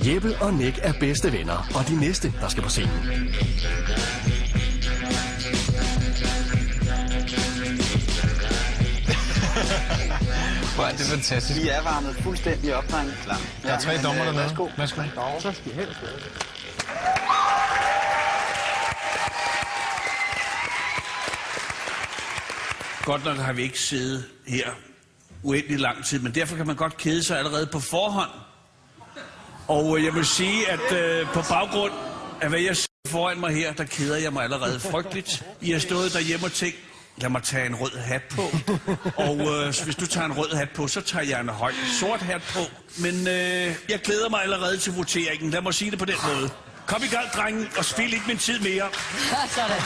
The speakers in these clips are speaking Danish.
Jeppe og Nick er bedste venner, og de næste, der skal på scenen. Hvor er det fantastisk. Vi er varmet fuldstændig op, drenge. Klar. Der er 3 dommer dernede. Værsgo. Værsgo. Så skal I helst. Godt nok har vi ikke siddet her uendelig lang tid, men derfor kan man godt kede sig allerede på forhånd. Og jeg vil sige, at på baggrund af hvad jeg ser foran mig her, der keder jeg mig allerede frygteligt. I har stået derhjemme og tænkt, lad mig tage en rød hat på. Og hvis du tager en rød hat på, så tager jeg en høj sort hat på. Men jeg glæder mig allerede til voteringen. Lad mig sige det på den måde. Kom i gang, drengen, og spil ikke min tid mere. Sådan.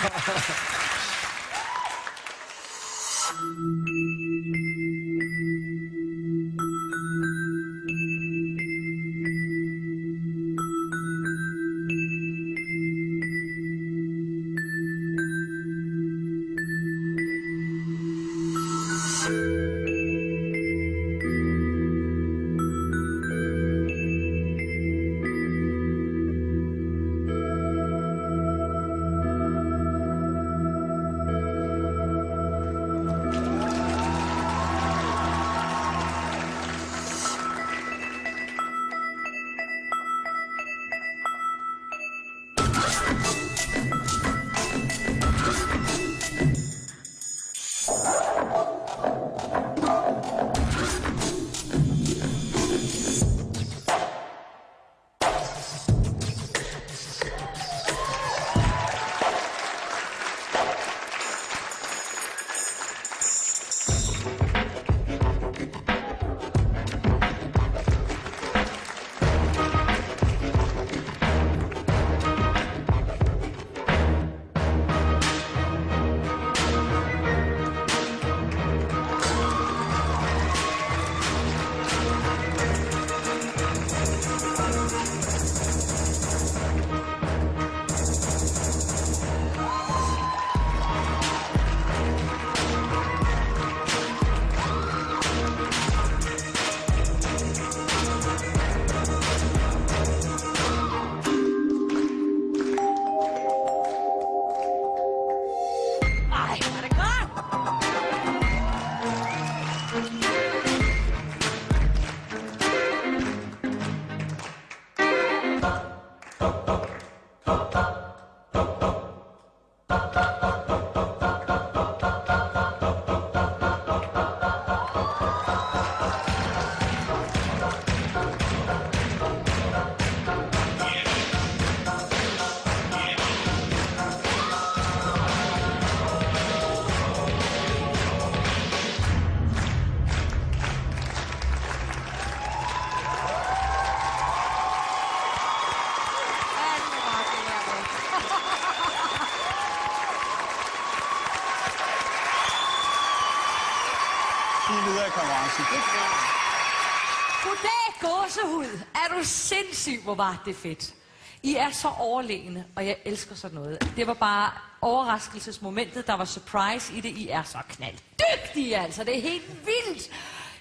Goddag, gåsehud. Er du sindssyg, hvor var det fedt. I er så overlegne, og jeg elsker sådan noget. Det var bare overraskelsesmomentet, der var surprise i det. I er så knalddygtige, altså. Det er helt vildt.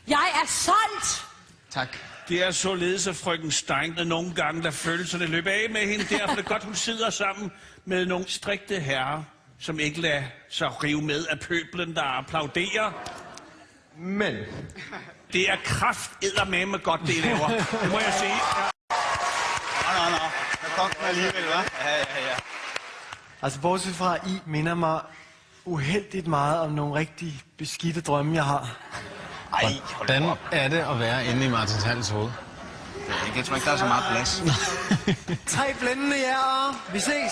Jeg er solgt. Tak. Det er således, at frøken Stein nogle gange lader følelserne løbe af med hende. Derfor er det godt, hun sidder sammen med nogle strikte herrer, som ikke lader sig rive med af pøblen, der applauderer. Men det er krafteddermame godt, det I laver. Det må jeg sige. Ja. Nå. Der kom den alligevel, hva'? Ja. altså bortset fra, I minder mig uheldigt meget om nogle rigtig beskidte drømme, jeg har. Ej, Hvordan er det at være inde i Martins Hals hoved? jeg tror ikke, der er så meget plads. 3 blændende jer, vi ses!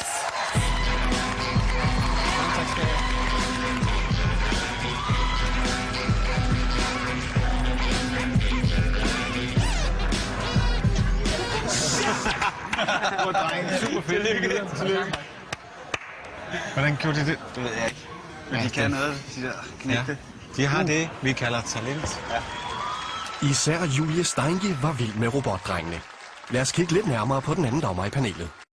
Hvor drenge, super fedt. Tillykke. Hvordan gjorde de det? Det ved jeg ikke. Men de kan noget, de der knægte. Ja, de har det, vi kalder talent. Især Julie Steinke var vild med robotdrengene. Lad os kigge lidt nærmere på den anden dommer i panelet.